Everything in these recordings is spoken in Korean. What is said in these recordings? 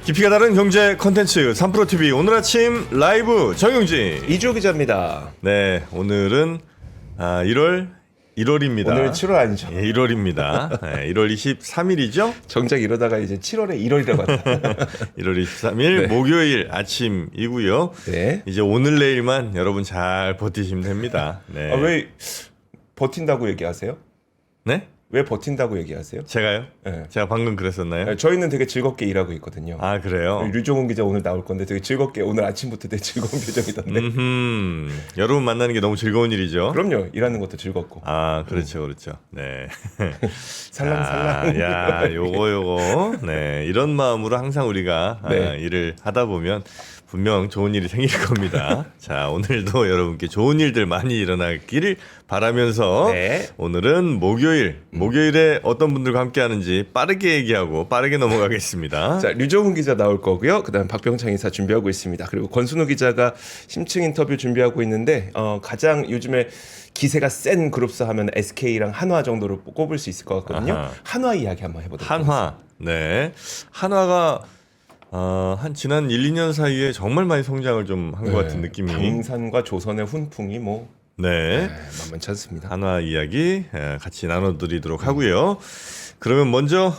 깊이가 다른 경제 컨텐츠 3프로TV 오늘 아침 라이브 정용진 이주호 기자입니다. 네, 오늘은 1월입니다. 오늘 7월 아니죠? 예, 1월입니다. 네, 1월 23일이죠? 정작 이러다가 이제 7월에 1월이라고 한다. 1월 23일 네. 목요일 아침이고요. 네. 이제 오늘 내일만 여러분 잘 버티시면 됩니다. 네. 왜 버틴다고 얘기하세요? 네? 왜 버틴다고 얘기하세요? 제가요? 네. 제가 방금 그랬었나요? 저희는 되게 즐겁게 일하고 있거든요. 아, 그래요? 류종훈 기자 오늘 나올 건데 되게 즐겁게 오늘 아침부터 되게 즐거운 표정이던데. 여러분 만나는 게 너무 즐거운 일이죠. 그럼요. 일하는 것도 즐겁고. 아, 그렇죠, 그렇죠. 네. 살랑살랑. 야, 요거. 네, 이런 마음으로 항상 우리가 네. 일을 하다 보면 분명 좋은 일이 생길 겁니다. 자, 오늘도 여러분께 좋은 일들 많이 일어나기를 바라면서 네. 오늘은 목요일에 어떤 분들과 함께 하는지 빠르게 얘기하고 빠르게 넘어가겠습니다. 자, 류종훈 기자 나올 거고요. 그다음 박병창 이사 준비하고 있습니다. 그리고 권순우 기자가 심층 인터뷰 준비하고 있는데 가장 요즘에 기세가 센 그룹사 하면 SK랑 한화 정도를 꼽을 수 있을 것 같거든요. 아하. 한화 이야기 한번 해보도록 하겠습니다. 한화. 네. 한화가 한 지난 1, 2년 사이에 정말 많이 성장을 좀 한 것 같은 느낌이. 방산과 조선의 훈풍이 네. 만만치 않습니다. 한화 이야기 같이 나눠드리도록 하고요. 그러면 먼저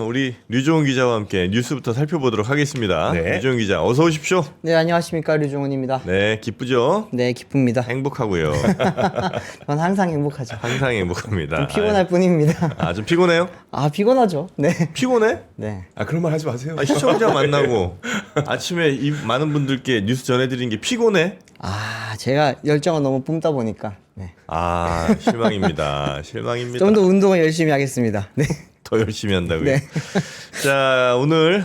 우리 류종훈 기자와 함께 뉴스부터 살펴보도록 하겠습니다. 네. 류종훈 기자 어서 오십시오. 네, 안녕하십니까, 류종훈입니다. 네, 기쁘죠? 네, 기쁩니다. 행복하고요. 전 항상 행복하죠. 항상 행복합니다. 좀 피곤할 뿐입니다. 좀 피곤해요? 아, 피곤하죠. 네. 피곤해? 네. 그런 말 하지 마세요. 시청자 만나고 아침에 이 많은 분들께 뉴스 전해드린 게 피곤해? 아, 제가 열정을 너무 뿜다 보니까. 네. 실망입니다. 실망입니다. 좀 더 운동을 열심히 하겠습니다. 네. 더 열심히 한다고요? 네. 자, 오늘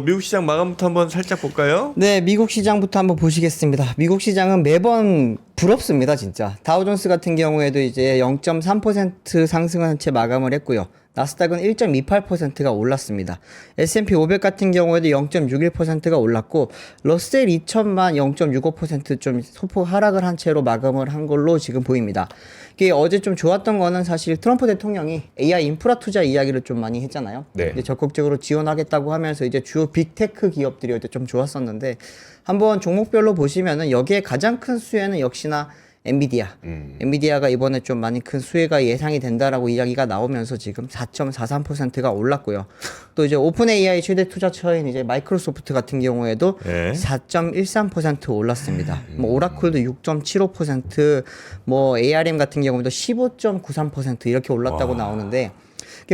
미국 시장 마감부터 한번 살짝 볼까요? 네, 미국 시장부터 한번 보시겠습니다. 미국 시장은 매번 부럽습니다, 진짜. 다우존스 같은 경우에도 이제 0.3% 상승한 채 마감을 했고요. 나스닥은 1.28%가 올랐습니다. S&P 500 같은 경우에도 0.61%가 올랐고 러셀 2000만 0.65%좀 소폭 하락을 한 채로 마감을 한 걸로 지금 보입니다. 이게 어제 좀 좋았던 거는 사실 트럼프 대통령이 AI 인프라 투자 이야기를 좀 많이 했잖아요. 네. 이제 적극적으로 지원하겠다고 하면서 이제 주요 빅테크 기업들이 어제 좀 좋았었는데 한번 종목별로 보시면은 여기에 가장 큰 수혜는 역시나 엔비디아가 이번에 좀 많이 큰 수혜가 예상이 된다라고 이야기가 나오면서 지금 4.43%가 올랐고요. 또 이제 오픈 AI 최대 투자처인 이제 마이크로소프트 같은 경우에도 네. 4.13% 올랐습니다. 오라클도 6.75%, ARM 같은 경우도 15.93% 이렇게 올랐다고 나오는데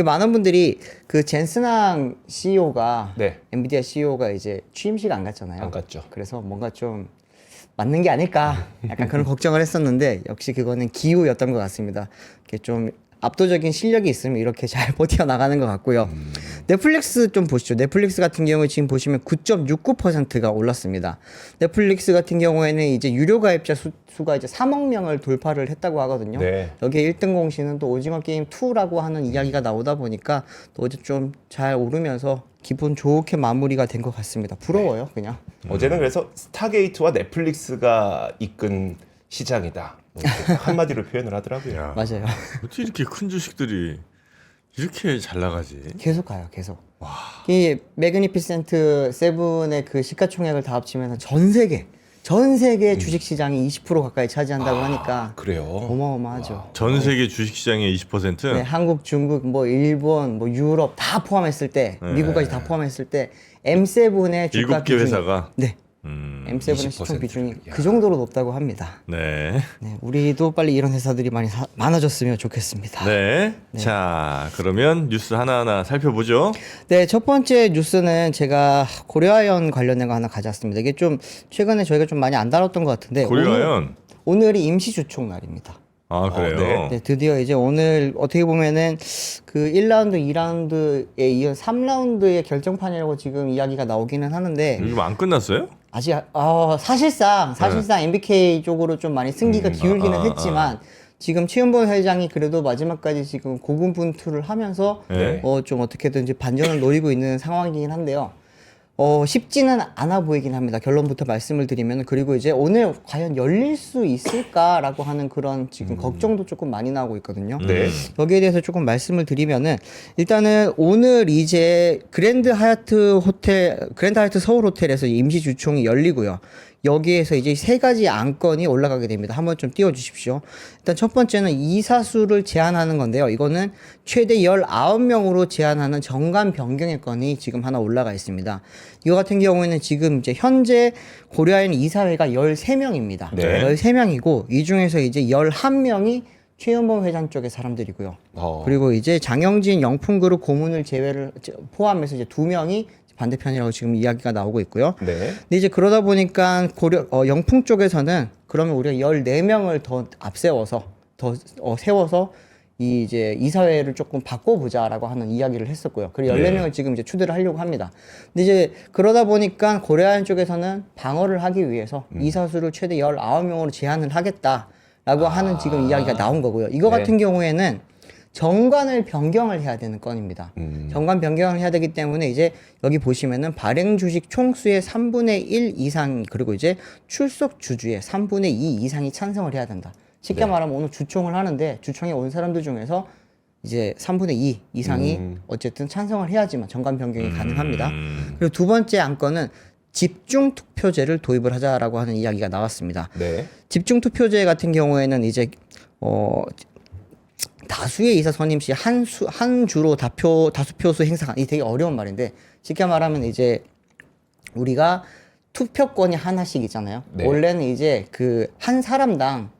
많은 분들이 그 젠슨항 CEO가 네. 엔비디아 CEO가 이제 취임식 안 갔잖아요. 안 갔죠. 그래서 뭔가 좀 맞는 게 아닐까 약간 그런 걱정을 했었는데 역시 그거는 기우였던 것 같습니다. 이렇게 좀 압도적인 실력이 있으면 이렇게 잘 버텨 나가는 것 같고요. 넷플릭스 좀 보시죠. 넷플릭스 같은 경우에 지금 보시면 9.69%가 올랐습니다. 넷플릭스 같은 경우에는 이제 유료 가입자 수가 이제 3억 명을 돌파를 했다고 하거든요. 네. 여기에 1등 공신은 또 오징어 게임 2라고 하는 이야기가 나오다 보니까 또 이제 좀 잘 오르면서 기분 좋게 마무리가 된 것 같습니다. 부러워요, 그냥. 어제는 그래서 스타게이트와 넷플릭스가 이끈 시장이다. 이렇게 한마디로 표현을 하더라고요. 야, 맞아요. 어떻게 이렇게 큰 주식들이 이렇게 잘 나가지? 계속 가요, 계속. 이 매그니피센트 세븐의 그 시가총액을 다 합치면 전 세계 주식 시장이 20% 가까이 차지한다고 하니까 그래요. 어마어마하죠. 전 세계 주식 시장의 20%? 네, 한국, 중국, 일본, 유럽 다 포함했을 때, 미국까지 다 포함했을 때 M7의 주가 7개 비중이 회사가? 네. M7의 시총 비중이 그 정도로 높다고 합니다. 네. 네, 우리도 빨리 이런 회사들이 많아졌으면 좋겠습니다. 네. 자, 그러면 뉴스 하나하나 살펴보죠. 네, 첫 번째 뉴스는 제가 고려아연 관련된 거 하나 가져왔습니다. 이게 좀 최근에 저희가 좀 많이 안 다뤘던 것 같은데 고려아연? 오늘이 임시 주총 날입니다. 그래요? 네, 드디어 이제 오늘 어떻게 보면은 그 1라운드, 2라운드에 이어 3라운드의 결정판이라고 지금 이야기가 나오기는 하는데 이거 안 끝났어요? 아직 사실상 MBK 쪽으로 좀 많이 승기가 기울기는 했지만 지금 최은범 회장이 그래도 마지막까지 지금 고군분투를 하면서 네. 좀 어떻게든지 반전을 노리고 있는 상황이긴 한데요. 쉽지는 않아 보이긴 합니다. 결론부터 말씀을 드리면. 그리고 이제 오늘 과연 열릴 수 있을까라고 하는 그런 지금 걱정도 조금 많이 나오고 있거든요. 네. 여기에 대해서 조금 말씀을 드리면은 일단은 오늘 이제 그랜드 하얏트 서울 호텔에서 임시 주총이 열리고요. 여기에서 이제 세 가지 안건이 올라가게 됩니다. 한번 좀 띄워주십시오. 일단 첫 번째는 이사수를 제한하는 건데요. 이거는 최대 19명으로 제한하는 정관 변경의 건이 지금 하나 올라가 있습니다. 이거 같은 경우에는 지금 이제 현재 고려하에 있는 이사회가 13명입니다. 네. 13명이고 이 중에서 이제 11명이 최연범 회장 쪽의 사람들이고요. 그리고 이제 장영진 영풍그룹 고문을 포함해서 이제 2명이 반대편이라고 지금 이야기가 나오고 있고요. 네. 근데 이제 그러다 보니까 영풍 쪽에서는 그러면 우리가 14명을 더 앞세워서 세워서 이제 이사회를 조금 바꿔보자라고 하는 이야기를 했었고요. 그리고 14명을 지금 이제 추대를 하려고 합니다. 근데 이제 그러다 보니까 고려아연 쪽에서는 방어를 하기 위해서 이사수를 최대 19명으로 제한을 하겠다라고 하는 지금 이야기가 나온 거고요. 이거 같은 경우에는 정관을 변경을 해야 되는 건입니다. 정관 변경을 해야 되기 때문에 이제 여기 보시면은 발행 주식 총수의 3분의 1 이상 그리고 이제 출석 주주의 3분의 2 이상이 찬성을 해야 된다. 쉽게 말하면 오늘 주총을 하는데 주총에 온 사람들 중에서 이제 3분의 2 이상이 어쨌든 찬성을 해야지만 정관 변경이 가능합니다. 그리고 두 번째 안건은 집중 투표제를 도입을 하자라고 하는 이야기가 나왔습니다. 네. 집중 투표제 같은 경우에는 이제 다수의 이사 선임 시 한 주로 다수표수 행사가 이 되게 어려운 말인데 쉽게 말하면 이제 우리가 투표권이 하나씩 있잖아요. 네. 원래는 이제 그 한 사람당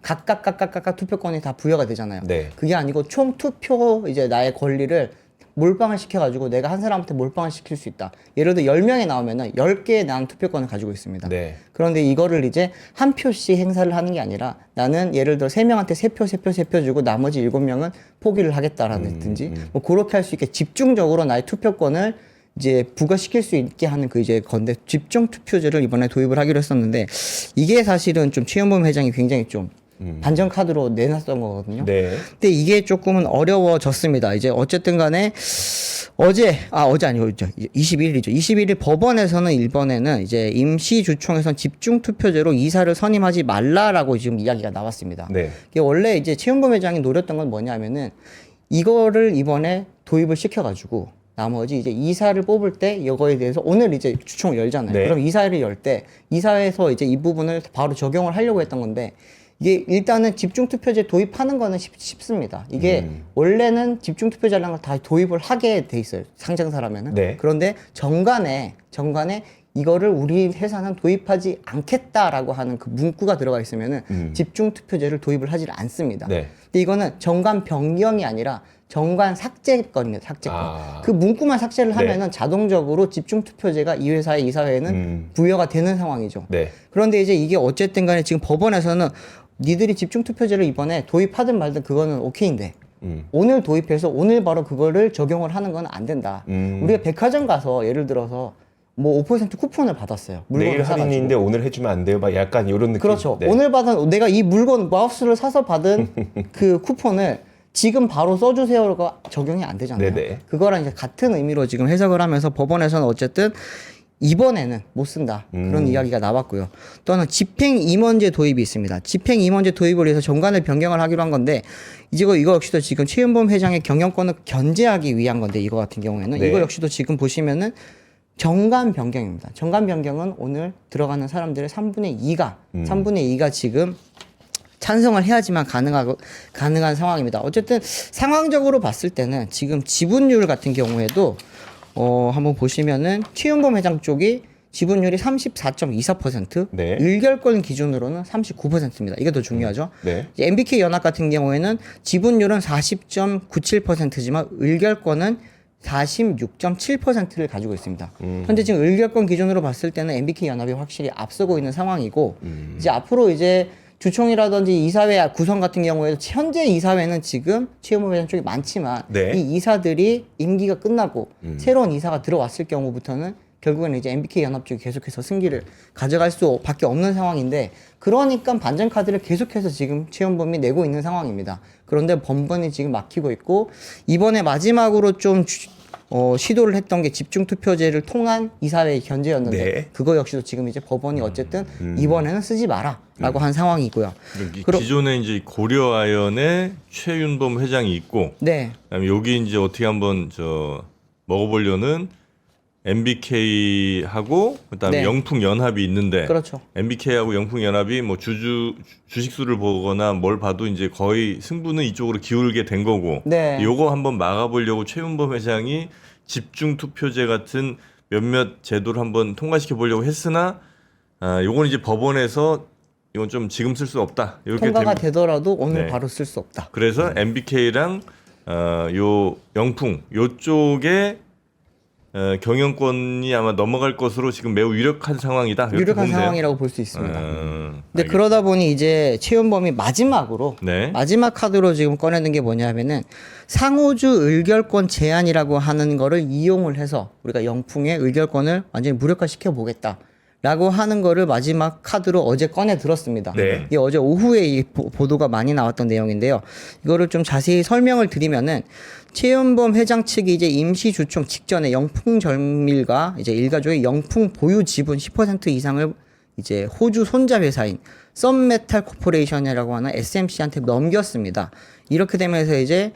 각각 투표권이 다 부여가 되잖아요. 네. 그게 아니고 총 투표 이제 나의 권리를 몰빵을 시켜가지고 내가 한 사람한테 몰빵을 시킬 수 있다. 예를 들어 10명이 나오면은 10개의 난 투표권을 가지고 있습니다. 네. 그런데 이거를 이제 한 표씩 행사를 하는 게 아니라 나는 예를 들어 3명한테 3표 주고 나머지 7명은 포기를 하겠다라든지 뭐 그렇게 할 수 있게 집중적으로 나의 투표권을 이제 부과시킬 수 있게 하는 그 이제 건데 집중 투표제를 이번에 도입을 하기로 했었는데 이게 사실은 좀 최연범 회장이 굉장히 좀 반전 카드로 내놨던 거거든요. 네. 근데 이게 조금은 어려워졌습니다. 이제 어쨌든 간에 어제 아니고 21일이죠. 21일 법원에서는 이번에는 이제 임시주총에선 집중투표제로 이사를 선임하지 말라라고 지금 이야기가 나왔습니다. 네. 이게 원래 이제 최연범 회장이 노렸던 건 뭐냐면은 이거를 이번에 도입을 시켜가지고 나머지 이제 이사를 뽑을 때 이거에 대해서 오늘 이제 주총을 열잖아요. 네. 그럼 이사회를 열 때 이사회에서 이제 이 부분을 바로 적용을 하려고 했던 건데 이게 일단은 집중투표제 도입하는 거는 쉽습니다. 이게 원래는 집중투표제라는 걸 다 도입을 하게 돼 있어요. 상장사라면은. 네. 그런데 정관에 이거를 우리 회사는 도입하지 않겠다라고 하는 그 문구가 들어가 있으면은 집중투표제를 도입을 하지 않습니다. 네. 근데 이거는 정관 변경이 아니라 정관 삭제건입니다. 삭제건. 그 문구만 삭제를 하면은 자동적으로 집중투표제가 이 회사의 이사회에는 부여가 되는 상황이죠. 네. 그런데 이제 이게 어쨌든 간에 지금 법원에서는 니들이 집중투표제를 이번에 도입하든 말든 그거는 오케이인데 오늘 도입해서 오늘 바로 그거를 적용을 하는 건 안 된다. 우리가 백화점 가서 예를 들어서 뭐 5% 쿠폰을 받았어요. 물건을 내일 사가지고. 할인인데 오늘 해주면 안 돼요? 막 약간 이런 느낌. 그렇죠. 네. 오늘 받은 내가 이 물건 마우스를 사서 받은 그 쿠폰을 지금 바로 써주세요가 적용이 안 되잖아요. 네네. 그거랑 이제 같은 의미로 지금 해석을 하면서 법원에서는 어쨌든 이번에는 못 쓴다. 그런 이야기가 나왔고요. 또 하나 집행임원제 도입이 있습니다. 집행임원제 도입을 위해서 정관을 변경을 하기로 한 건데 이거 역시도 지금 최연범 회장의 경영권을 견제하기 위한 건데 이거 같은 경우에는 네. 이거 역시도 지금 보시면은 정관 변경입니다. 정관 변경은 오늘 들어가는 사람들의 3분의 2가 지금 찬성을 해야지만 가능한 상황입니다. 어쨌든 상황적으로 봤을 때는 지금 지분율 같은 경우에도 한번 보시면은 최연범 회장 쪽이 지분율이 34.24%, 네. 의결권 기준으로는 39%입니다. 이게 더 중요하죠. 네. 이제 MBK 연합 같은 경우에는 지분율은 40.97%지만 의결권은 46.7%를 가지고 있습니다. 현재 지금 의결권 기준으로 봤을 때는 MBK 연합이 확실히 앞서고 있는 상황이고 이제 앞으로 이제 주총이라든지 이사회 구성 같은 경우에도 현재 이사회는 지금 최연범 회장 쪽이 많지만 네. 이 이사들이 임기가 끝나고 새로운 이사가 들어왔을 경우부터는 결국에는 이제 MBK 연합 쪽이 계속해서 승기를 가져갈 수밖에 없는 상황인데 그러니까 반전 카드를 계속해서 지금 최연범이 내고 있는 상황입니다. 그런데 번번이 지금 막히고 있고 이번에 마지막으로 좀 시도를 했던 게 집중투표제를 통한 이사회 견제였는데 네. 그거 역시도 지금 이제 법원이 어쨌든 이번에는 쓰지 마라라고 한 상황이고요. 기존에 이제 고려아연의 최윤범 회장이 있고, 네, 그다음에 여기 이제 어떻게 한번 먹어보려는 MBK하고 그다음에 네. 영풍연합이 있는데, 그렇죠. MBK하고 영풍연합이 뭐 주식수를 보거나 뭘 봐도 이제 거의 승부는 이쪽으로 기울게 된 거고, 네. 요거 한번 막아보려고 최윤범 회장이 집중투표제 같은 몇몇 제도를 한번 통과시켜 보려고 했으나, 요건 이제 법원에서 이건 좀 지금 쓸 수 없다. 이렇게 통과가 되더라도 오늘 네. 바로 쓸 수 없다. 그래서 MBK랑 요 영풍 요쪽에 경영권이 아마 넘어갈 것으로 지금 매우 유력한 상황이다. 이렇게 유력한 보면 돼요. 상황이라고 볼 수 있습니다. 근데 알겠습니다. 그러다 보니 이제 최윤범이 마지막으로 네. 마지막 카드로 지금 꺼내는 게 뭐냐면은 상호주 의결권 제한이라고 하는 거를 이용을 해서 우리가 영풍의 의결권을 완전히 무력화시켜 보겠다라고 하는 거를 마지막 카드로 어제 꺼내 들었습니다. 네. 이게 어제 오후에 이 보도가 많이 나왔던 내용인데요. 이거를 좀 자세히 설명을 드리면은 최윤범 회장 측이 이제 임시 주총 직전에 영풍절밀과 이제 일가족의 영풍 보유 지분 10% 이상을 이제 호주 손자 회사인 썸메탈 코퍼레이션이라고 하는 SMC한테 넘겼습니다. 이렇게 되면서 이제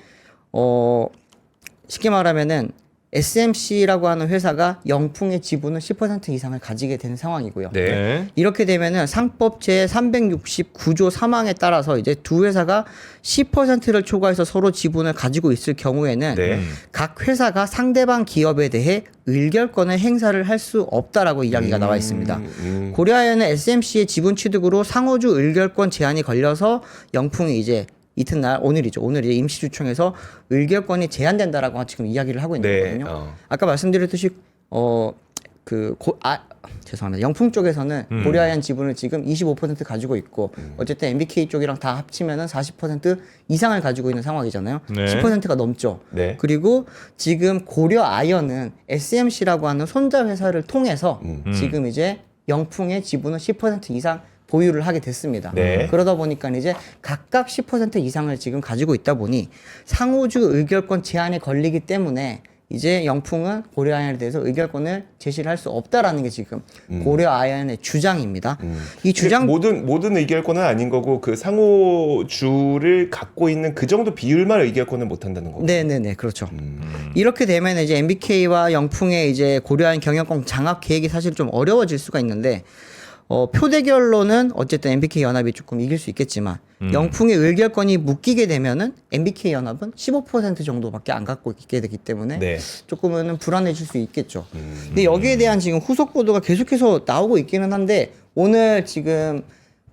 쉽게 말하면은 SMC라고 하는 회사가 영풍의 지분을 10% 이상을 가지게 되는 상황이고요. 네. 네. 이렇게 되면은 상법 제 369조 3항에 따라서 이제 두 회사가 10%를 초과해서 서로 지분을 가지고 있을 경우에는 네. 각 회사가 상대방 기업에 대해 의결권을 행사를 할 수 없다라고 이야기가 나와 있습니다. 고려아연은 SMC의 지분 취득으로 상호주 의결권 제한이 걸려서 영풍이 이제 이튿날 오늘이죠. 오늘 이제 임시주총에서 의결권이 제한된다라고 지금 이야기를 하고 있는 네. 거거든요. 아까 말씀드렸듯이 죄송합니다. 영풍 쪽에서는 고려아연 지분을 지금 25% 가지고 있고 어쨌든 MBK 쪽이랑 다 합치면은 40% 이상을 가지고 있는 상황이잖아요. 네. 10%가 넘죠. 네. 그리고 지금 고려아연은 SMC라고 하는 손자 회사를 통해서 지금 이제 영풍의 지분을 10% 이상 보유를 하게 됐습니다. 네. 그러다 보니까 이제 각각 10% 이상을 지금 가지고 있다 보니 상호주 의결권 제한에 걸리기 때문에 이제 영풍은 고려아연에 대해서 의결권을 제시를 할 수 없다라는 게 지금 고려아연의 주장입니다. 이 주장 모든 의결권은 아닌 거고 그 상호주를 갖고 있는 그 정도 비율만 의결권을 못 한다는 거죠. 네네네 그렇죠. 이렇게 되면 이제 MBK와 영풍의 이제 고려아연 경영권 장악 계획이 사실 좀 어려워질 수가 있는데 표 대결로는 어쨌든 MBK 연합이 조금 이길 수 있겠지만 영풍의 의결권이 묶이게 되면은 MBK 연합은 15% 정도밖에 안 갖고 있게 되기 때문에 네. 조금은 불안해질 수 있겠죠. 근데 여기에 대한 지금 후속 보도가 계속해서 나오고 있기는 한데 오늘 지금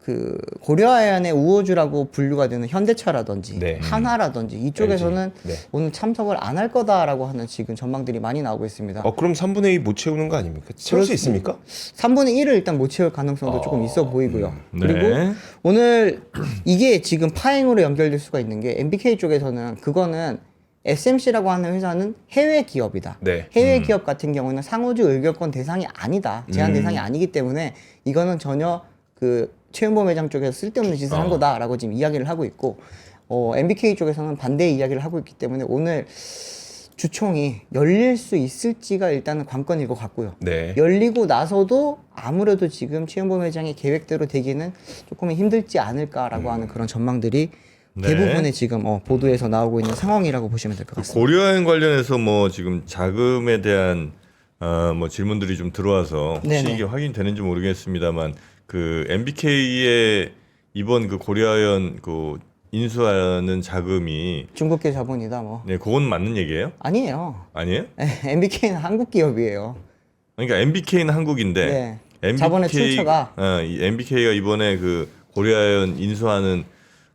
그 고려아연의 우호주라고 분류가 되는 현대차라든지 네. 한화라든지 이쪽에서는 LG. 네. 오늘 참석을 안 할 거다라고 하는 지금 전망들이 많이 나오고 있습니다. 그럼 3분의 2 못 채우는 거 아닙니까? 채울 수 그렇습니다. 있습니까? 3분의 1을 일단 못 채울 가능성도 조금 있어 보이고요. 네. 그리고 오늘 이게 지금 파행으로 연결될 수가 있는 게 MBK 쪽에서는 그거는 SMC라고 하는 회사는 해외 기업이다. 네. 해외 기업 같은 경우는 상호주 의결권 대상이 아니다. 제한 대상이 아니기 때문에 이거는 전혀 그 최윤범 회장 쪽에서 쓸데없는 짓을 한 거다라고 지금 이야기를 하고 있고 MBK 쪽에서는 반대의 이야기를 하고 있기 때문에 오늘 주총이 열릴 수 있을지가 일단은 관건일 것 같고요. 네. 열리고 나서도 아무래도 지금 최윤범 회장의 계획대로 되기는 조금 힘들지 않을까라고 하는 그런 전망들이 네. 대부분의 지금 보도에서 나오고 있는 상황이라고 보시면 될 것 같습니다. 고려아연 관련해서 뭐 지금 자금에 대한 뭐 질문들이 좀 들어와서 혹시 네네. 이게 확인되는지 모르겠습니다만 그 MBK의 이번 그 고려아연 그 인수하는 자금이 중국계 자본이다 뭐. 네, 그건 맞는 얘기예요? 아니에요. 아니에요? MBK는 한국 기업이에요. 그러니까 MBK는 한국인데 네. MBK, 자본의 출처가 이 MBK가 이번에 그 고려아연 인수하는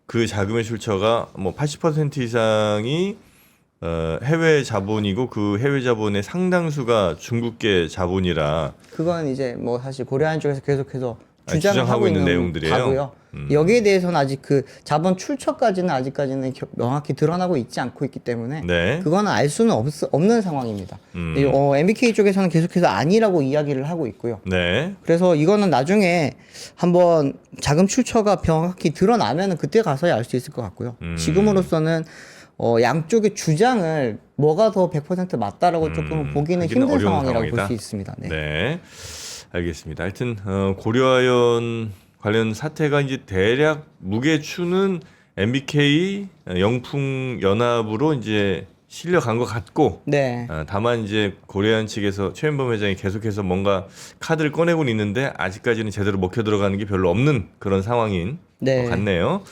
그 자금의 출처가 뭐 80% 이상이 해외 자본이고 그 해외 자본의 상당수가 중국계 자본이라 그건 이제 뭐 사실 고려아연 쪽에서 계속해서 주장을 주장하고 하고 있는 있는 내용들이에요? 바고요. 여기에 대해서는 아직 그 자본 출처까지는 아직까지는 명확히 드러나고 있지 않고 있기 때문에 네. 그거는 알 수는 없는 상황입니다. MBK 쪽에서는 계속해서 아니라고 이야기를 하고 있고요. 네. 그래서 이거는 나중에 한번 자금 출처가 명확히 드러나면은 그때 가서야 알 수 있을 것 같고요. 지금으로서는 양쪽의 주장을 뭐가 더 100% 맞다라고 조금 보기는 하기는 힘든 어려운 상황이라고 볼 상황이다. 수 있습니다. 네. 네, 알겠습니다. 하여튼 고려아연 관련 사태가 이제 대략 무게추는 MBK 영풍 연합으로 이제 실려간 것 같고, 네. 다만 이제 고려아연 측에서 최현범 회장이 계속해서 뭔가 카드를 꺼내고는 있는데 아직까지는 제대로 먹혀 들어가는 게 별로 없는 그런 상황인 네. 것 같네요.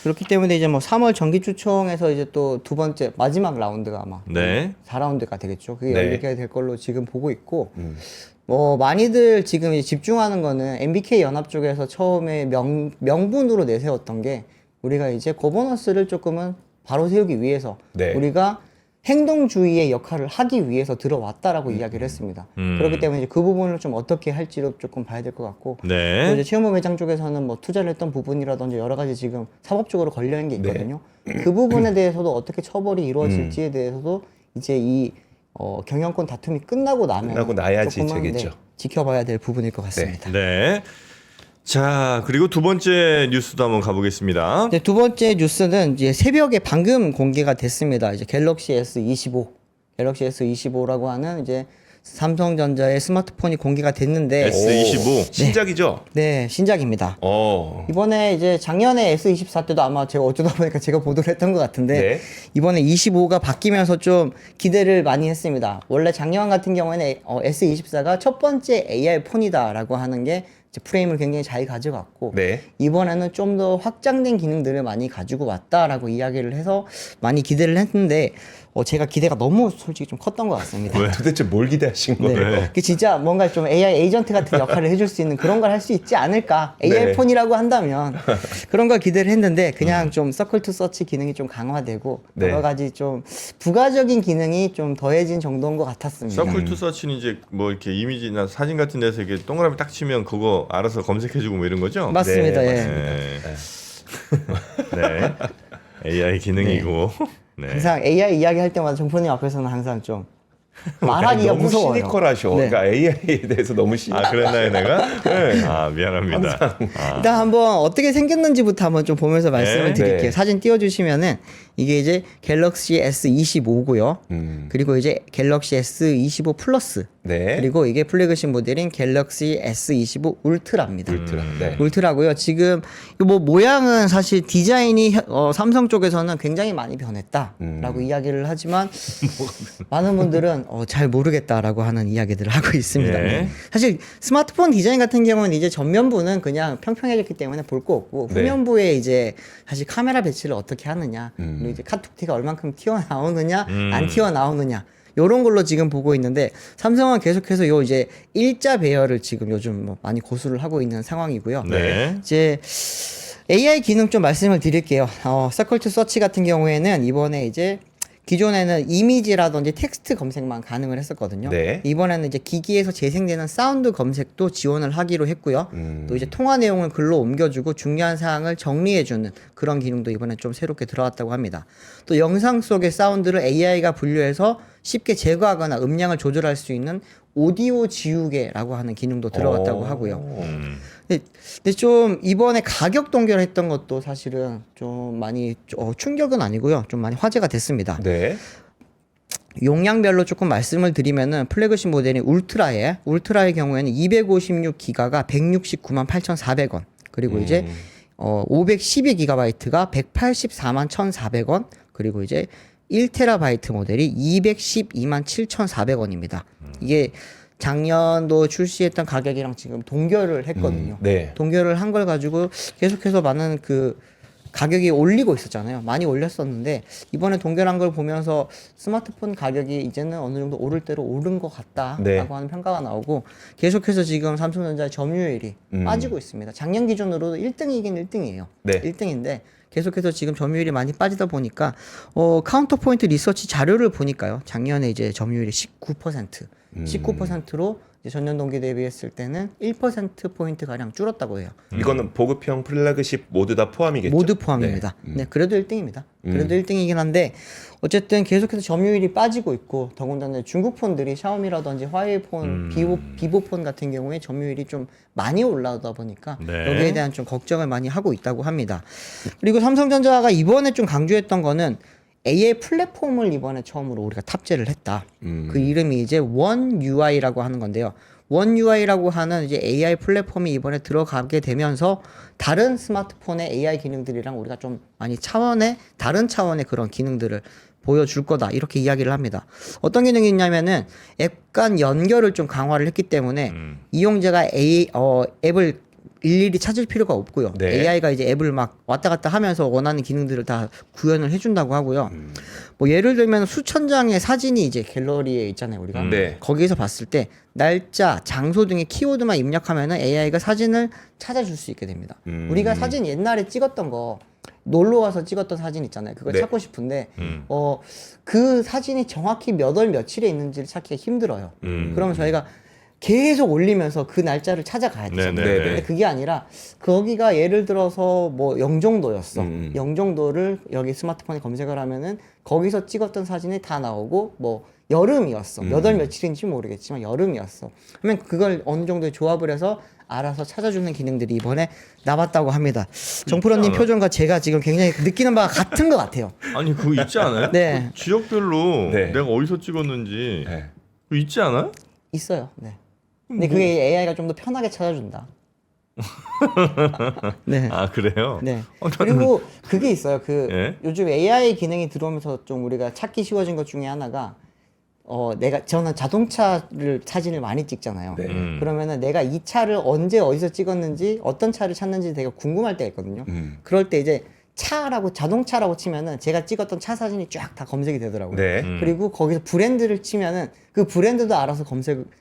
그렇기 때문에 이제 뭐 3월 정기주총에서 이제 또 두 번째 마지막 라운드가 아마 네. 4라운드가 되겠죠. 그게 네. 열리게 될 걸로 지금 보고 있고, 뭐 많이들 지금 이제 집중하는 거는 MBK 연합 쪽에서 처음에 명분으로 내세웠던 게 우리가 이제 거버넌스를 조금은 바로 세우기 위해서 네. 우리가 행동주의의 역할을 하기 위해서 들어왔다라고 이야기를 했습니다. 그렇기 때문에 이제 그 부분을 좀 어떻게 할지도 조금 봐야 될 것 같고, 또 네. 이제 최현범 회장 쪽에서는 뭐 투자를 했던 부분이라든지 여러 가지 지금 사법적으로 걸려 있는 게 있거든요. 그 부분에 대해서도 어떻게 처벌이 이루어질지에 대해서도 이제 이 경영권 다툼이 끝나고 나야지 조금은, 되겠죠. 네, 지켜봐야 될 부분일 것 같습니다. 네. 자, 그리고 두 번째 뉴스도 한번 가보겠습니다. 네, 두 번째 뉴스는 이제 새벽에 방금 공개가 됐습니다. 이제 갤럭시 S25라고 하는 이제 삼성전자의 스마트폰이 공개가 됐는데, S25. 신작이죠? 네, 신작입니다. 이번에 이제 작년에 S24 때도 아마 제가 어쩌다 보니까 제가 보도를 했던 것 같은데, 네. 이번에 25가 바뀌면서 좀 기대를 많이 했습니다. 원래 작년 같은 경우에는 S24가 첫 번째 AR 폰이다라고 하는 게 이제 프레임을 굉장히 잘 가져갔고, 네. 이번에는 좀 더 확장된 기능들을 많이 가지고 왔다라고 이야기를 해서 많이 기대를 했는데, 제가 기대가 너무 솔직히 좀 컸던 것 같습니다. 도대체 뭘 기대하신 거예요? 그 진짜 뭔가 좀 AI 에이전트 같은 역할을 해줄 수 있는 그런 걸 할 수 있지 않을까? AI 네. 폰이라고 한다면 그런 걸 기대를 했는데 그냥 좀 서클 투 서치 기능이 좀 강화되고 네. 여러 가지 좀 부가적인 기능이 좀 더해진 정도인 것 같았습니다. 서클 투 서치는 이제 뭐 이렇게 이미지나 사진 같은 데서 이렇게 동그라미 딱 치면 그거 알아서 검색해주고 뭐 이런 거죠? 맞습니다. 네, 예. 네. AI 기능이고. 네. 항상 AI 이야기할 때마다 정프님 앞에서는 항상 좀 말하기가 너무 무서워요. 시니컬하셔. 네. 그러니까 AI에 대해서 너무 아, 그랬나요, 내가? 네. 아, 미안합니다. 일단 한번 어떻게 생겼는지부터 한번 좀 보면서 말씀을 네. 드릴게요. 네. 사진 띄워주시면은 이게 이제 갤럭시 S25고요. 그리고 이제 갤럭시 S25 플러스. 네. 그리고 이게 플래그십 모델인 갤럭시 S25 울트라입니다. 울트라. 네. 울트라고요. 지금 뭐 모양은 사실 디자인이 삼성 쪽에서는 굉장히 많이 변했다라고 이야기를 하지만 많은 분들은 잘 모르겠다라고 하는 이야기들을 하고 있습니다. 네. 사실 스마트폰 디자인 같은 경우는 이제 전면부는 그냥 평평해졌기 때문에 볼 거 없고 네. 후면부에 이제 사실 카메라 배치를 어떻게 하느냐, 그리고 이제 카툭티가 얼만큼 튀어나오느냐, 안 튀어나오느냐. 요런 걸로 지금 보고 있는데 삼성은 계속해서 요 이제 일자 배열을 지금 요즘 뭐 많이 고수를 하고 있는 상황이고요. 네. 이제 AI 기능 좀 말씀을 드릴게요. 서클 투 서치 같은 경우에는 이번에 이제 기존에는 이미지라든지 텍스트 검색만 가능을 했었거든요. 네. 이번에는 이제 기기에서 재생되는 사운드 검색도 지원을 하기로 했고요. 또 이제 통화 내용을 글로 옮겨주고 중요한 사항을 정리해주는 그런 기능도 이번에 좀 새롭게 들어갔다고 합니다. 또 영상 속의 사운드를 AI가 분류해서 쉽게 제거하거나 음량을 조절할 수 있는 오디오 지우개라고 하는 기능도 들어갔다고 하고요. 근데 좀 이번에 가격 동결했던 것도 사실은 좀 많이 충격은 아니고요. 좀 많이 화제가 됐습니다. 네. 용량별로 조금 말씀을 드리면은 플래그십 모델인 울트라의 경우에는 256기가가 169만 8,400원. 그리고 이제 512기가바이트가 184만 1,400원. 그리고 이제 1테라바이트 모델이 212만 7,400원입니다. 이게 작년도 출시했던 가격이랑 지금 동결을 했거든요. 네. 동결을 한 걸 가지고 계속해서 많은 그 가격이 올리고 있었잖아요. 많이 올렸었는데 이번에 동결한 걸 보면서 스마트폰 가격이 이제는 어느 정도 오를 대로 오른 것 같다라고 네. 하는 평가가 나오고 계속해서 지금 삼성전자의 점유율이 빠지고 있습니다. 작년 기준으로도 1등이긴 1등이에요. 네. 1등인데 계속해서 지금 점유율이 많이 빠지다 보니까 카운터 포인트 리서치 자료를 보니까요. 작년에 이제 점유율이 19%로 이제 전년 동기 대비했을 때는 1% 포인트 가량 줄었다고 해요. 이거는 보급형 플래그십 모두 다 포함이겠죠? 모두 포함입니다. 네, 그래도 1등입니다. 그래도 1등이긴 한데 어쨌든 계속해서 점유율이 빠지고 있고 더군다나 중국 폰들이 샤오미라든지 화웨이폰, 비보폰 같은 경우에 점유율이 좀 많이 올라오다 보니까 네. 여기에 대한 좀 걱정을 많이 하고 있다고 합니다. 그리고 삼성전자가 이번에 좀 강조했던 거는 AI 플랫폼을 이번에 처음으로 우리가 탑재를 했다. 그 이름이 이제 원 UI라고 하는 건데요. 원 UI라고 하는 이제 AI 플랫폼이 이번에 들어가게 되면서 다른 스마트폰의 AI 기능들이랑 우리가 좀 많이 다른 차원의 그런 기능들을 보여줄 거다. 이렇게 이야기를 합니다. 어떤 기능이 있냐면은 앱 간 연결을 좀 강화를 했기 때문에 이용자가 앱을 일일이 찾을 필요가 없고요. 네. AI가 이제 앱을 막 왔다 갔다 하면서 원하는 기능들을 다 구현을 해준다고 하고요. 뭐 예를 들면 수천 장의 사진이 이제 갤러리에 있잖아요. 우리가 네. 거기에서 봤을 때 날짜, 장소 등의 키워드만 입력하면은 AI가 사진을 찾아줄 수 있게 됩니다. 우리가 사진 옛날에 찍었던 거 놀러 와서 찍었던 사진 있잖아요. 그거 네. 찾고 싶은데 그 사진이 정확히 몇 월 며칠에 있는지를 찾기가 힘들어요. 그러면 저희가 계속 올리면서 그 날짜를 찾아가야 되잖아요. 네네. 근데 그게 아니라 거기가 예를 들어서 뭐 영종도였어. 영종도를 여기 스마트폰에 검색을 하면은 거기서 찍었던 사진이 다 나오고 뭐 여름이었어. 몇 월 며칠인지 모르겠지만 여름이었어. 그러면 그걸 어느 정도 조합을 해서 알아서 찾아주는 기능들이 이번에 나왔다고 합니다. 정프로님 않아요? 표정과 제가 지금 굉장히 느끼는 바가 같은 것 같아요. 아니 그거 있지 않아요? 네. 그 지역별로 네. 내가 어디서 찍었는지 네. 그거 있지 않아요? 있어요. 네. 근데 그게 AI가 좀 더 편하게 찾아준다. 네. 아 그래요? 네. 나는- 그리고 그게 있어요. 그 예? 요즘 AI 기능이 들어오면서 좀 우리가 찾기 쉬워진 것 중에 하나가 저는 자동차를 사진을 많이 찍잖아요. 네. 그러면은 내가 이 차를 언제 어디서 찍었는지 어떤 차를 찾는지 되게 궁금할 때가 있거든요. 음. 그럴 때 이제 자동차라고 치면은 제가 찍었던 차 사진이 쫙 다 검색이 되더라고요. 네. 그리고 거기서 브랜드를 치면은 그 브랜드도 알아서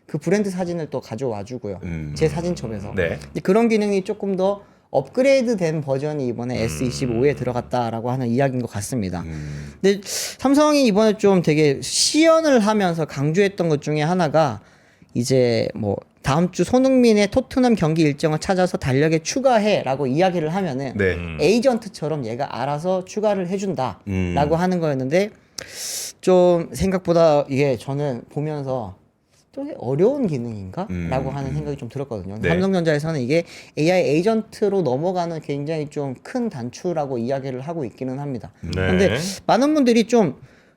그 브랜드 사진을 또 가져와 주고요. 제 사진첩에서. 네. 근데 그런 기능이 조금 더 업그레이드 된 버전이 이번에 S25에 들어갔다라고 하는 이야기인 것 같습니다. 근데 삼성이 이번에 좀 되게 시연을 하면서 강조했던 것 중에 하나가 이제 뭐 다음 주 손흥민의 토트넘 경기 일정을 찾아서 달력에 추가해라고 이야기를 하면은 네. 에이전트처럼 얘가 알아서 추가를 해준다라고 하는 거였는데 좀 생각보다 이게 저는 보면서 좀 어려운 기능인가? 라고 하는 생각이 좀 들었거든요. 네. 삼성전자에서는 이게 AI 에이전트로 넘어가는 굉장히 좀 큰 단추라고 이야기를 하고 있기는 합니다. 네. 근데 많은 분들이 좀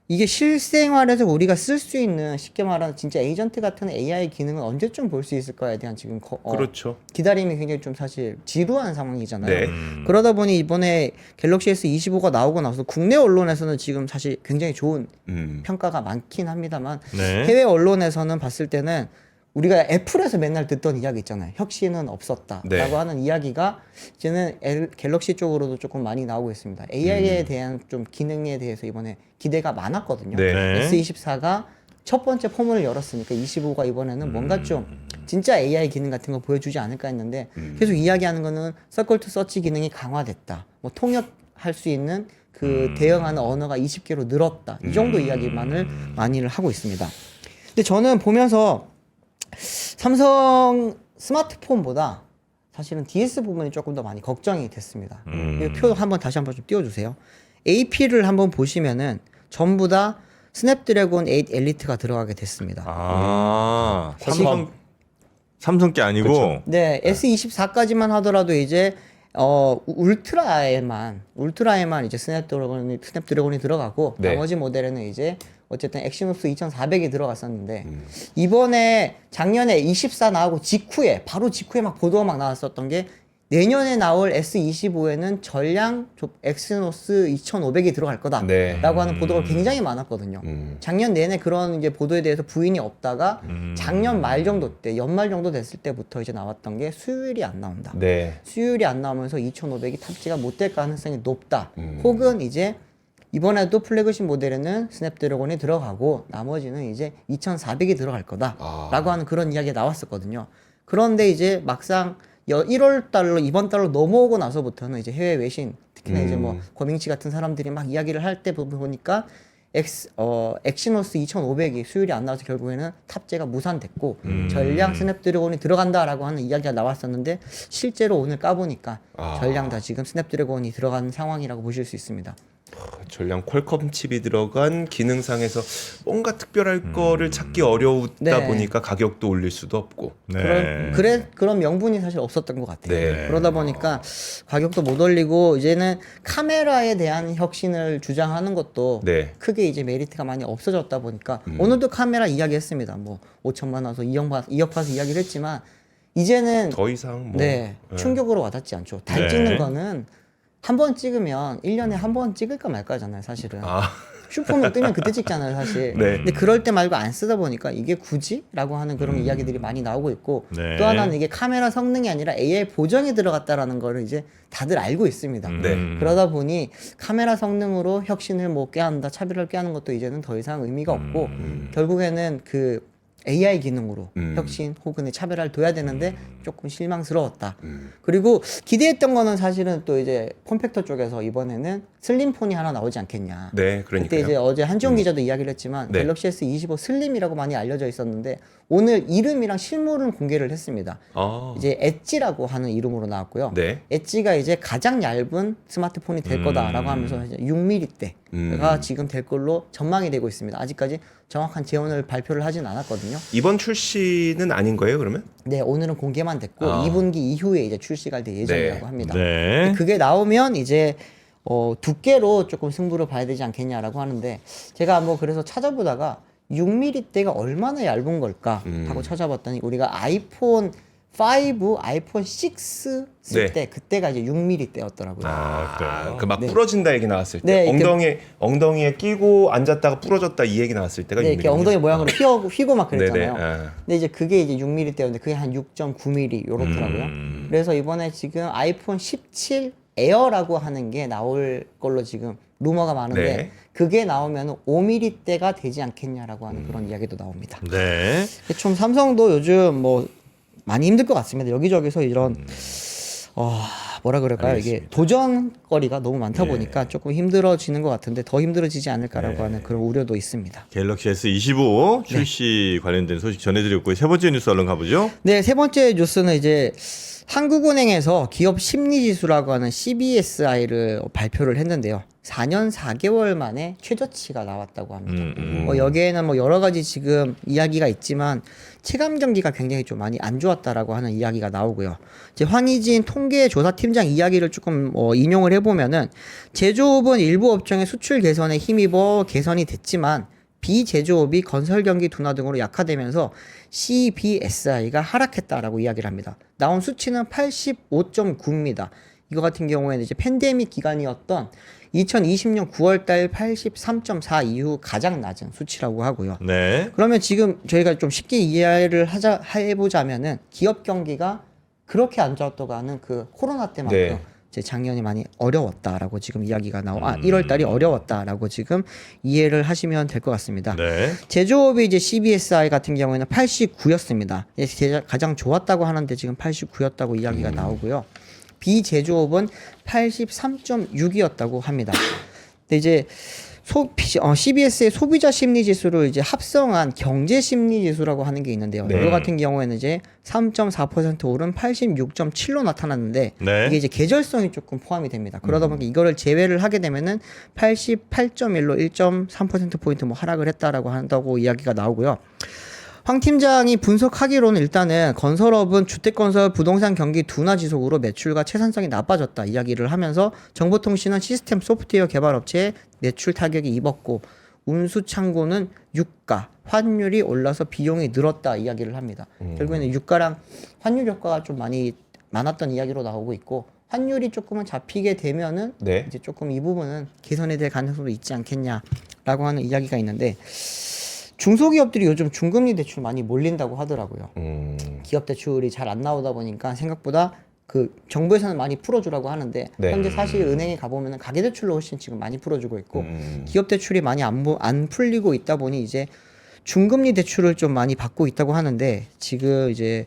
이게 실생활에서 우리가 쓸 수 있는 쉽게 말하는 진짜 에이전트 같은 AI 기능은 언제쯤 볼 수 있을까에 대한 지금 그렇죠. 기다림이 굉장히 좀 사실 지루한 상황이잖아요. 네. 그러다 보니 이번에 갤럭시 S25가 나오고 나서 국내 언론에서는 지금 사실 굉장히 좋은 평가가 많긴 합니다만 네. 해외 언론에서는 봤을 때는 우리가 애플에서 맨날 듣던 이야기 있잖아요. 혁신은 없었다라고 네. 하는 이야기가 이제는 갤럭시 쪽으로도 조금 많이 나오고 있습니다. AI에 대한 좀 기능에 대해서 이번에 기대가 많았거든요. 네. 네. S24가 첫 번째 포문을 열었으니까 25가 이번에는 뭔가 좀 진짜 AI 기능 같은 거 보여주지 않을까 했는데 계속 이야기하는 거는 서클 투 서치 기능이 강화됐다. 뭐 통역할 수 있는 그 대응하는 언어가 20개로 늘었다. 이 정도 이야기만을 많이를 하고 있습니다. 근데 저는 보면서 삼성 스마트폰보다 사실은 DS 부분이 조금 더 많이 걱정이 됐습니다. 이 표 다시 한번 좀 띄워주세요. AP를 한번 보시면은 전부 다 스냅드래곤 8 엘리트가 들어가게 됐습니다. 아 삼성. 삼성 게 아니고 그쵸. 네, S24까지만 하더라도 이제 울트라에만 이제 스냅드래곤이 들어가고 네. 나머지 모델에는 이제 어쨌든 엑시노스 2400이 들어갔었는데 이번에 작년에 24 나오고 바로 직후에 막 보도가 막 나왔었던 게 내년에 나올 S25에는 전량 엑시노스 2500이 들어갈 거다라고 네. 하는 보도가 굉장히 많았거든요. 작년 내내 그런 이제 보도에 대해서 부인이 없다가 작년 말 정도 때 연말 정도 됐을 때부터 이제 나왔던 게 수율이 안 나온다. 네. 수율이 안 나오면서 2500이 탑재가 못 될 가능성이 높다. 혹은 이제 이번에도 플래그십 모델에는 스냅드래곤이 들어가고 나머지는 이제 2400이 들어갈 거다라고 하는 그런 이야기가 나왔었거든요. 그런데 이제 막상 1월 달로 이번 달로 넘어오고 나서부터는 이제 해외 외신 특히나 이제 뭐 고밍치 같은 사람들이 막 이야기를 할 때 보니까 엑시노스 2500이 수율이 안 나와서 결국에는 탑재가 무산됐고 전량 스냅드래곤이 들어간다라고 하는 이야기가 나왔었는데 실제로 오늘 까보니까 전량 다 지금 스냅드래곤이 들어간 상황이라고 보실 수 있습니다. 전량 퀄컴 칩이 들어간 기능상에서 뭔가 특별할 거를 찾기 어려우다 네. 보니까 가격도 올릴 수도 없고. 네. 그런 명분이 사실 없었던 것 같아요. 네. 그러다 보니까 가격도 못 올리고 이제는 카메라에 대한 혁신을 주장하는 것도 네. 크게 이제 메리트가 많이 없어졌다 보니까 오늘도 카메라 이야기했습니다. 뭐 5천만 와서 2억 봐서 이야기를 했지만 이제는 더 이상 뭐 네, 충격으로 와닿지 않죠. 달 네. 찍는 거는 한 번 찍으면 1년에 한 번 찍을까 말까잖아요, 사실은. 아, 슈퍼문 뜨면 그때 찍잖아요, 사실. 네. 근데 그럴 때 말고 안 쓰다 보니까 이게 굳이? 라고 하는 그런 이야기들이 많이 나오고 있고 네. 또 하나는 이게 카메라 성능이 아니라 AI 보정이 들어갔다라는 거를 이제 다들 알고 있습니다. 네. 그러다 보니 카메라 성능으로 혁신을 뭐 꾀한다, 차별을 꾀하는 것도 이제는 더 이상 의미가 없고 결국에는 그 AI 기능으로 혁신 혹은 차별화를 둬야 되는데 조금 실망스러웠다. 그리고 기대했던 거는 사실은 또 이제 폼팩터 쪽에서 이번에는 슬림폰이 하나 나오지 않겠냐. 네, 그때 그러니까요. 이제 어제 한지원 기자도 이야기를 했지만 네. 갤럭시 S25 슬림이라고 많이 알려져 있었는데 오늘 이름이랑 실물은 공개를 했습니다. 아, 이제 엣지라고 하는 이름으로 나왔고요. 네. 엣지가 이제 가장 얇은 스마트폰이 될 거다라고 하면서 이제 6mm대가 지금 될 걸로 전망이 되고 있습니다. 아직까지 정확한 재원을 발표를 하진 않았거든요. 이번 출시는 아닌 거예요, 그러면? 네, 오늘은 공개만 됐고 아. 2분기 이후에 이제 출시가 될 예정이라고 네. 합니다. 네. 그게 나오면 이제 두께로 조금 승부를 봐야 되지 않겠냐라고 하는데 제가 뭐 그래서 찾아보다가 6mm대가 얼마나 얇은 걸까 하고 찾아봤더니 우리가 아이폰 5, 아이폰 6 쓸 네. 때 그때가 이제 6mm대였더라고요. 아, 그래요? 그 막 네. 부러진다 얘기 나왔을 때 네, 이렇게- 엉덩이에 끼고 앉았다가 부러졌다 이 얘기 나왔을 때가 네, 이렇게 6mm. 엉덩이 모양으로 휘고 막 그랬잖아요. 네네. 아. 근데 이제 그게 이제 6mm대였는데 그게 한 6.9mm 요렇더라고요. 그래서 이번에 지금 아이폰 17 에어라고 하는 게 나올 걸로 지금 루머가 많은데 네. 그게 나오면 5mm대가 되지 않겠냐라고 하는 그런 이야기도 나옵니다. 네. 좀 삼성도 요즘 뭐 많이 힘들 것 같습니다. 여기저기서 이런 뭐라 그럴까요? 이게 알겠습니다. 도전거리가 너무 많다 보니까 조금 힘들어지는 것 같은데 더 힘들어지지 않을까라고 하는 그런 우려도 있습니다. 갤럭시 S25 출시 관련된 소식 전해드렸고요. 세 번째 뉴스 얼른 가보죠. 네, 세 번째 뉴스는 이제 한국은행에서 기업 심리지수라고 하는 CBSI를 발표를 했는데요. 4년 4개월 만에 최저치가 나왔다고 합니다. 여기에는 뭐 여러 가지 지금 이야기가 있지만 체감 경기가 굉장히 좀 많이 안 좋았다라고 하는 이야기가 나오고요. 이제 황희진 통계조사팀장 이야기를 조금 인용을 해보면은 제조업은 일부 업종의 수출 개선에 힘입어 개선이 됐지만 비제조업이 건설 경기 둔화 등으로 약화되면서 CBSI가 하락했다라고 이야기를 합니다. 나온 수치는 85.9입니다. 이거 같은 경우에는 이제 팬데믹 기간이었던 2020년 9월달 83.4 이후 가장 낮은 수치라고 하고요. 네. 그러면 지금 저희가 좀 쉽게 이해를 해보자면은 기업 경기가 그렇게 안 좋았다고 하는 그 코로나 때만큼 네. 이제 작년이 많이 어려웠다라고 지금 이야기가 1월 달이 어려웠다라고 지금 이해를 하시면 될 것 같습니다. 네. 제조업이 이제 CBSI 같은 경우에는 89였습니다. 가장 좋았다고 하는데 지금 89였다고 이야기가 나오고요. 비제조업은 83.6이었다고 합니다. 근데 이제 CBS의 소비자 심리 지수를 이제 합성한 경제 심리 지수라고 하는 게 있는데요. 네. 이거 같은 경우에는 이제 3.4% 오른 86.7로 나타났는데 네. 이게 이제 계절성이 조금 포함이 됩니다. 그러다 보니까 이거를 제외를 하게 되면은 88.1로 1.3% 포인트 뭐 하락을 했다라고 한다고 이야기가 나오고요. 황 팀장이 분석하기로는 일단은 건설업은 주택건설 부동산 경기 둔화 지속으로 매출과 채산성이 나빠졌다 이야기를 하면서 정보통신은 시스템 소프트웨어 개발업체에 매출 타격이 입었고 운수창고는 유가, 환율이 올라서 비용이 늘었다 이야기를 합니다. 결국에는 유가랑 환율 효과가 좀 많았던 이야기로 나오고 있고 환율이 조금은 잡히게 되면은 네. 이제 조금 이 부분은 개선이 될 가능성도 있지 않겠냐라고 하는 이야기가 있는데 중소기업들이 요즘 중금리 대출 많이 몰린다고 하더라고요. 기업 대출이 잘 안 나오다 보니까 생각보다 그 정부에서는 많이 풀어주라고 하는데 네. 현재 사실 은행에 가보면 가계대출로 훨씬 지금 많이 풀어주고 있고 기업 대출이 많이 안 풀리고 있다 보니 이제 중금리 대출을 좀 많이 받고 있다고 하는데 지금 이제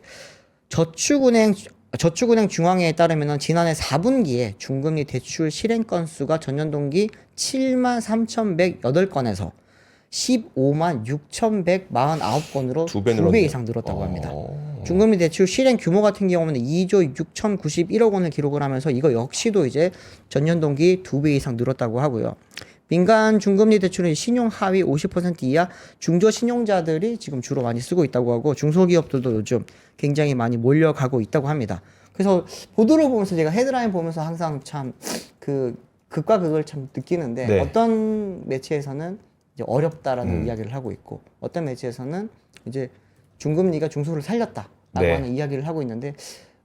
저축은행 중앙회에 따르면 지난해 4분기에 중금리 대출 실행 건수가 전년 동기 7만 3,108건에서 15만 6,149건으로 두 배 2배 늘었네요. 이상 늘었다고 합니다. 중금리 대출 실행 규모 같은 경우는 2조 6,091억 원을 기록을 하면서 이거 역시도 이제 전년 동기 2배 이상 늘었다고 하고요. 민간 중금리 대출은 신용 하위 50% 이하 중저 신용자들이 지금 주로 많이 쓰고 있다고 하고 중소기업들도 요즘 굉장히 많이 몰려가고 있다고 합니다. 그래서 보도를 보면서 제가 헤드라인 보면서 항상 참 그 극과 극을 참 느끼는데 네. 어떤 매체에서는 이제 어렵다라는 이야기를 하고 있고 어떤 매체에서는 이제 중금리가 중소를 살렸다라고 네. 하는 이야기를 하고 있는데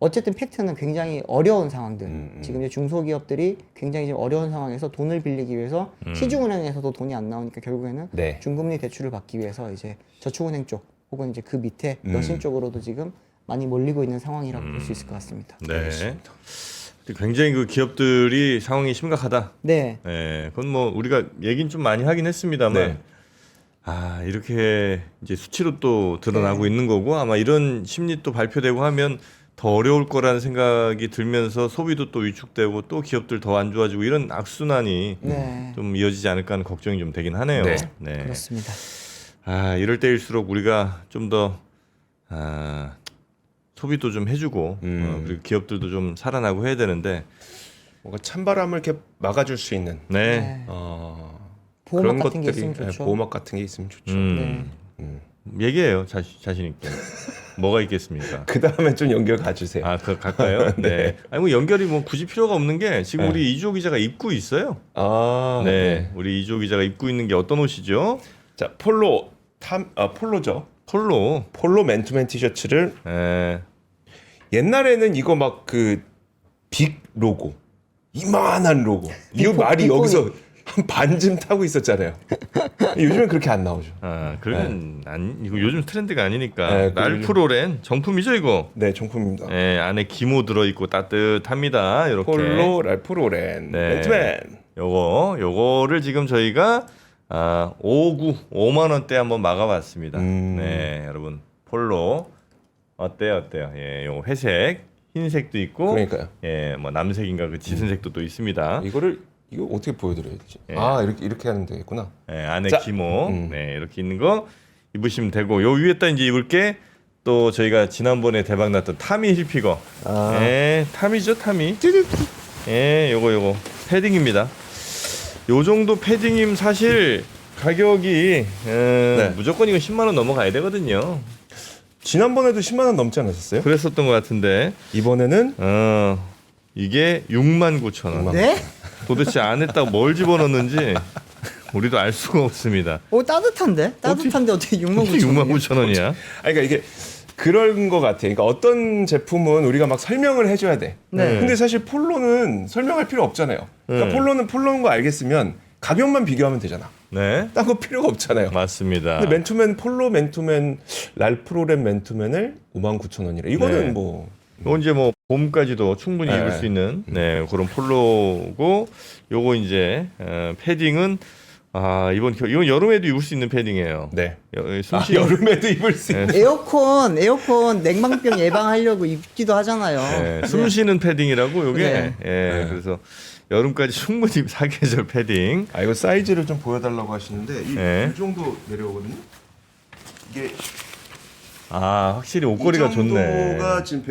어쨌든 팩트는 굉장히 어려운 상황들. 지금 이제 중소기업들이 굉장히 지금 어려운 상황에서 돈을 빌리기 위해서 시중은행에서도 돈이 안 나오니까 결국에는 네. 중금리 대출을 받기 위해서 이제 저축은행 쪽 혹은 이제 그 밑에 여신 쪽으로도 지금 많이 몰리고 있는 상황이라고 볼 수 있을 것 같습니다. 네. 굉장히 그 기업들이 상황이 심각하다. 네. 네, 그건 뭐 우리가 얘기는 좀 많이 하긴 했습니다만, 네. 아 이렇게 이제 수치로 또 드러나고 있는 거고 아마 이런 심리 또 발표되고 하면 더 어려울 거라는 생각이 들면서 소비도 또 위축되고 또 기업들 더 안 좋아지고 이런 악순환이 네. 좀 이어지지 않을까 하는 걱정이 좀 되긴 하네요. 네. 그렇습니다. 아 이럴 때일수록 우리가 좀 더 소비도 좀 해주고 그리고 기업들도 좀 살아나고 해야 되는데 뭔가 찬바람을 이렇게 막아줄 수 있는 네. 네. 그런 보호막 같은 게 것들이 있으면 좋죠. 보호막 같은 게 있으면 좋죠. 얘기해요 자신 있게 뭐가 있겠습니까? 그 다음에 좀 연결 가주세요. 아, 그 갈까요? 네. 아니 뭐 연결이 뭐 굳이 필요가 없는 게 지금 우리 이주호 기자가 입고 있어요. 네. 우리 이주호 기자가 입고 있는 게 어떤 옷이죠? 자 폴로죠. 폴로. 폴로 맨투맨 티셔츠를 옛날에는 이거 막 그 빅 로고, 이만한 로고, 이 말이 빅폰이. 여기서 한 반쯤 타고 있었잖아요. 요즘엔 그렇게 안 나오죠. 아, 그러면 이거 요즘 트렌드가 아니니까. 네, 랄프 로렌 정품이죠 이거. 네, 정품입니다. 네, 안에 기모 들어 있고 따뜻합니다. 이렇게. 폴로 랄프 로렌 네. 맨투맨. 요거를 지금 저희가 5만 원대 한번 막아봤습니다. 네, 여러분 폴로 어때요? 예, 요거 회색, 흰색도 있고, 그러니까요. 예, 뭐 남색인가 그 짙은색도 또 있습니다. 이거 어떻게 보여드려야 되지? 예. 아 이렇게 하면 되겠구나. 예, 안에 자, 기모, 네, 이렇게 있는 거 입으시면 되고, 요 위에다 이제 입을 게 또 저희가 지난번에 대박 났던 타미 힐피거, 예, 타미죠, 타미. 예, 요거 패딩입니다. 요 정도 패딩이면 사실 가격이 무조건 이거 10만 원 넘어가야 되거든요. 지난번에도 10만 원 넘지 않았었어요? 그랬었던 것 같은데 이번에는 이게 69,000원. 네? 도대체 안에다가 뭘 집어넣는지 우리도 알 수가 없습니다. 따뜻한데? 따뜻한데 어떻게 6만 9천 69,000원이야? 아니 그러니까 이게 그런 거 같아. 그러니까 어떤 제품은 우리가 막 설명을 해줘야 돼. 네. 근데 사실 폴로는 설명할 필요 없잖아요. 그러니까 폴로는 거 알겠으면 가격만 비교하면 되잖아. 네, 딴 거 필요가 없잖아요. 맞습니다. 근데 맨투맨 폴로 맨투맨 랄프로렌 맨투맨을 59,000원이래. 이거는 네. 뭐 이건 이제 뭐 봄까지도 충분히 네. 입을 수 있는 그런 폴로고, 요거 이제 패딩은 이번 여름에도 입을 수 있는 패딩이에요. 네. 숨쉬기 여름에도 입을 수 있는. 에어컨 냉방병 예방하려고 입기도 하잖아요. 네, 숨 쉬는 패딩이라고 요게. 네. 예, 그래서 여름까지 충분히 사계절 패딩. 이거 사이즈를 좀 보여달라고 하시는데 네. 이 정도 내려오거든요. 이게 확실히 옷걸이가 이 좋네. 정도가 지금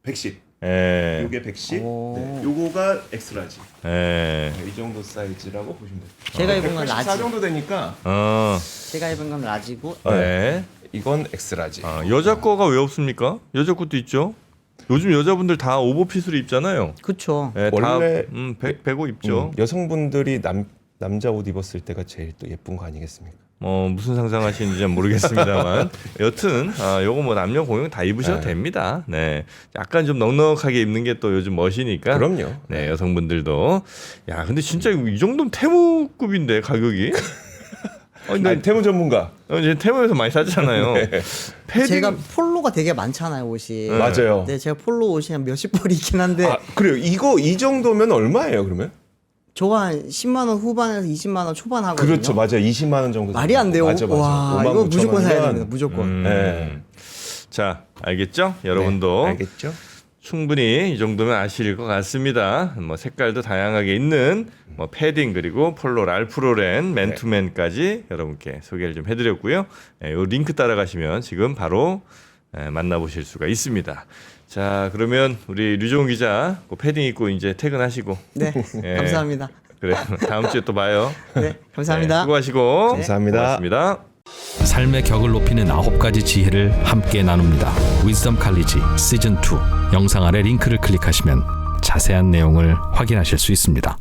110. 예. 요게 110. 오. 네. 요거가 엑스라지. 예. 네, 이 정도 사이즈라고 보시면 돼요. 제가 입은 건 184 라지. 정도 되니까 제가 입은 건 라지고 네. 이건 엑스라지. 여자 거가 왜 없습니까? 여자 것도 있죠. 요즘 여자분들 다 오버핏으로 입잖아요. 그쵸. 예, 원래- 다 배고 입죠. 여성분들이 남자 옷 입었을 때가 제일 또 예쁜 거 아니겠습니까? 무슨 상상하시는지 모르겠습니다만 여튼 요거 뭐 남녀 공용 다 입으셔도 네. 됩니다. 네, 약간 좀 넉넉하게 입는 게 또 요즘 멋이니까. 그럼요. 네, 여성분들도. 야, 근데 진짜 이 정도면 테무급인데 가격이. 아니, 태무 전문가. 이제 테무에서 많이 샀잖아요. 패딩. 제가 폴로가 되게 많잖아요 옷이. 맞아요. 네, 제가 폴로 옷이 한 몇십 벌이 있긴 한데 그래요. 이 정도면 얼마예요, 그러면? 저거 한 10만 원 후반에서 20만 원 초반 하거든요. 그렇죠, 맞아요. 20만 원 정도. 말이 안 돼요. 맞아. 와, 5만 이거 9천 무조건 사야 원이면- 됩니다. 무조건. 네. 자, 알겠죠? 여러분도 네, 알겠죠? 충분히 이 정도면 아실 것 같습니다. 뭐 색깔도 다양하게 있는 뭐 패딩 그리고 폴로 랄프로렌 맨투맨까지 여러분께 소개를 좀 해드렸고요. 이 링크 따라가시면 지금 바로 만나보실 수가 있습니다. 자, 그러면 우리 류종훈 기자 그 패딩 입고 이제 퇴근하시고. 네, 예. 감사합니다. 그래. 다음 주에 또 봐요. 네, 감사합니다. 수고하시고. 감사합니다. 고맙습니다. 삶의 격을 높이는 9가지 지혜를 함께 나눕니다. 위즈덤 칼리지 시즌 2 영상 아래 링크를 클릭하시면 자세한 내용을 확인하실 수 있습니다.